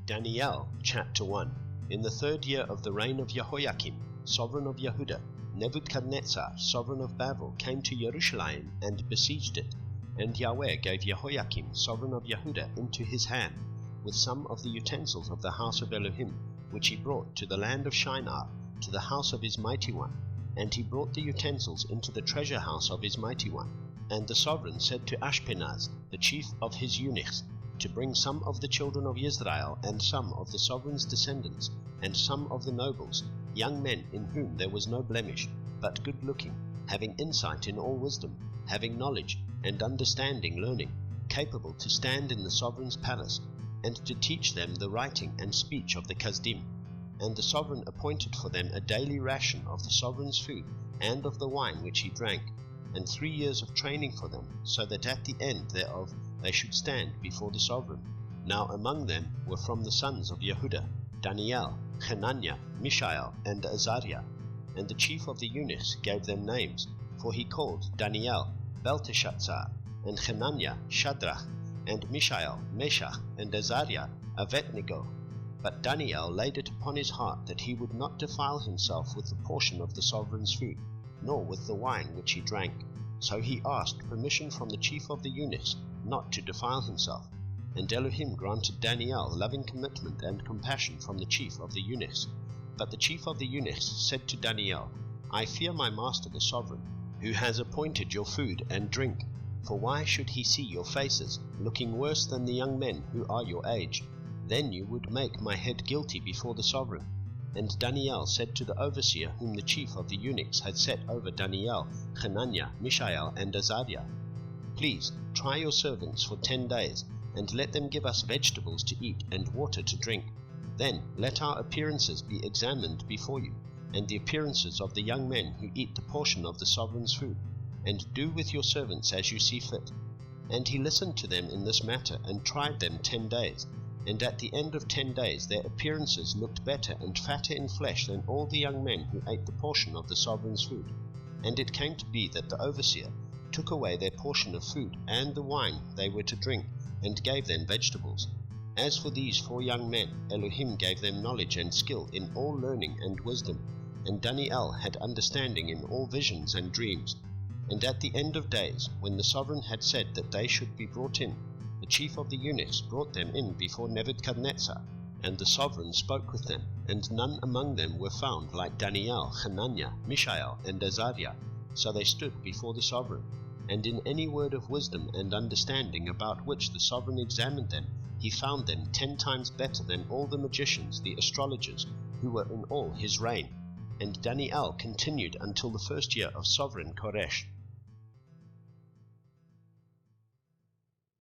Daniel, Chapter 1. In the 3rd year of the reign of Jehoiakim, sovereign of Yehuda, Nebuchadnezzar, sovereign of Babel, came to Jerusalem and besieged it. And Yahweh gave Jehoiakim, sovereign of Yehuda, into his hand, with some of the utensils of the house of Elohim, which he brought to the land of Shinar, to the house of his mighty one. And he brought the utensils into the treasure house of his mighty one. And the sovereign said to Ashpenaz, the chief of his eunuchs, to bring some of the children of Israel, and some of the sovereign's descendants, and some of the nobles, young men in whom there was no blemish, but good-looking, having insight in all wisdom, having knowledge and understanding learning, capable to stand in the sovereign's palace, and to teach them the writing and speech of the Kasdim. And the sovereign appointed for them a daily ration of the sovereign's food, and of the wine which he drank, and 3 years of training for them, so that at the end thereof they should stand before the sovereign. Now among them were from the sons of Yehuda, Daniel, Hananiah, Mishael, and Azariah. And the chief of the eunuchs gave them names, for he called Daniel Belteshazzar, and Hananiah Shadrach, and Mishael Meshach, and Azariah Abednego. But Daniel laid it upon his heart that he would not defile himself with the portion of the sovereign's food, nor with the wine which he drank. So he asked permission from the chief of the eunuchs not to defile himself. And Elohim granted Daniel loving commitment and compassion from the chief of the eunuchs. But the chief of the eunuchs said to Daniel, I fear my master the sovereign, who has appointed your food and drink. For why should he see your faces, looking worse than the young men who are your age? Then you would make my head guilty before the sovereign. And Daniel said to the overseer whom the chief of the eunuchs had set over Daniel, Hananiah, Mishael, and Azariah, Please try your servants for 10 days, and let them give us vegetables to eat and water to drink. Then let our appearances be examined before you, and the appearances of the young men who eat the portion of the sovereign's food, and do with your servants as you see fit. And he listened to them in this matter, and tried them 10 days. And at the end of 10 days their appearances looked better and fatter in flesh than all the young men who ate the portion of the sovereign's food. And it came to be that the overseer took away their portion of food and the wine they were to drink, and gave them vegetables. As for these 4 young men, Elohim gave them knowledge and skill in all learning and wisdom, and Daniel had understanding in all visions and dreams. And at the end of days, when the sovereign had said that they should be brought in, the chief of the eunuchs brought them in before Nebuchadnezzar, and the sovereign spoke with them, and none among them were found like Daniel, Hananiah, Mishael, and Azariah. So they stood before the sovereign. And in any word of wisdom and understanding about which the sovereign examined them, he found them 10 times better than all the magicians, the astrologers, who were in all his reign. And Daniel continued until the 1st year of sovereign Koresh.